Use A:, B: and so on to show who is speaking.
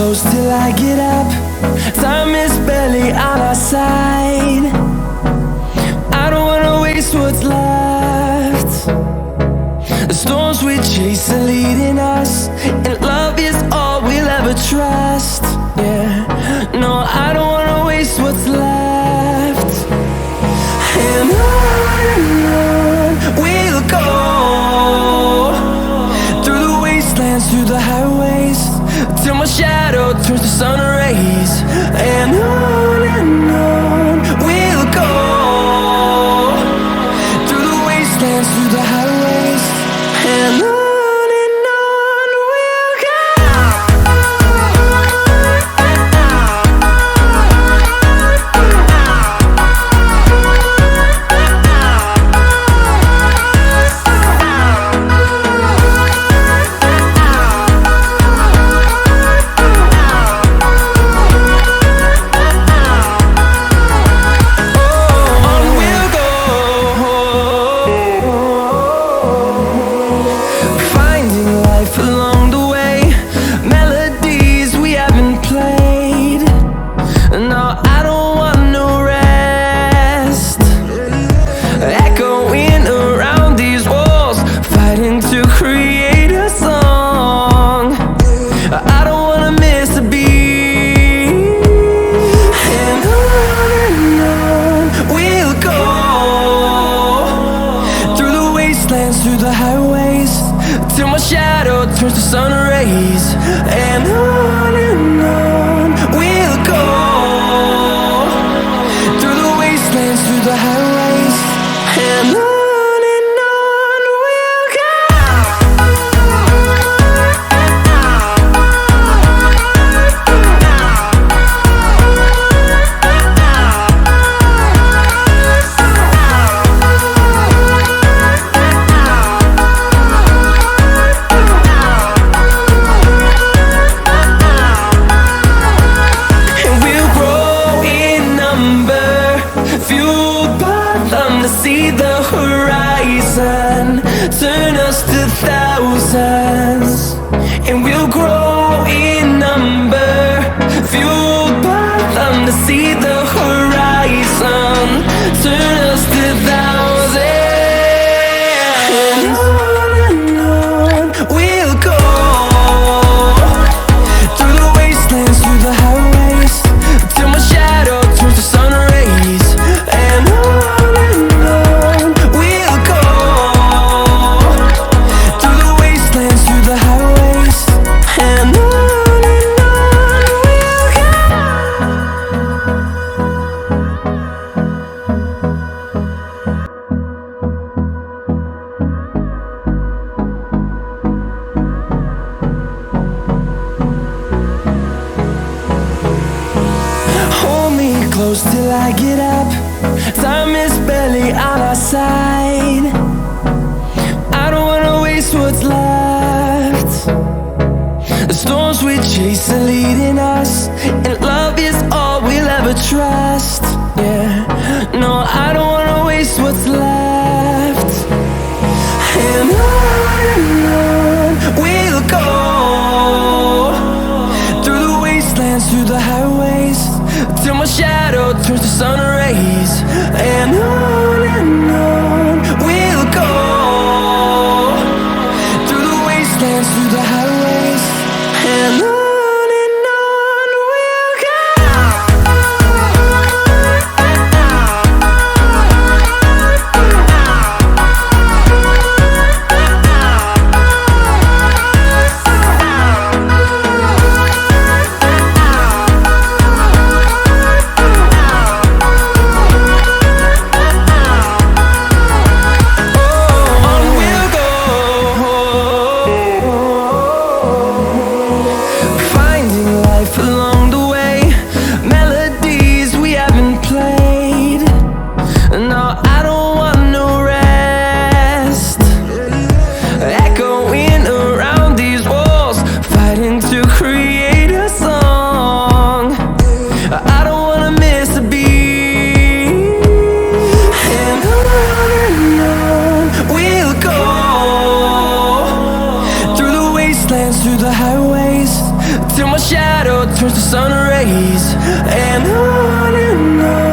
A: close till I get up. Time is barely on our side. I don't wanna waste what's left. The storms we chase are leading us, and love is all we'll ever trust. Yeah, no, I don't wanna waste what's left. And on we'll go, through the wastelands, through the highways, till my shadow turns to sun rays. And on we'll go, through the wastelands, through the highways, and on. Through the highways, till my shadow turns to sun rays. And on we'll go, through the wastelands, through the highways, and on. See the horizon turn us to thousands, and we'll grow in number, fueled by them to see the horizon turn us to thousands. And on we'll go, through the wastelands, through the highways, till my shadow turns to sun rays. And on close till I get up. Time is barely on our side. I don't wanna waste what's left. The storms we chase are leading us, and love is all we'll ever trust. Yeah, no, I don't wanna waste what's left. And on we'll go, through the wastelands, through the highways, till my shadow turns to sun rays. And on we'll go, through the wastelands, through the highways, and on. through the highways, till my shadow turns to sun rays. And on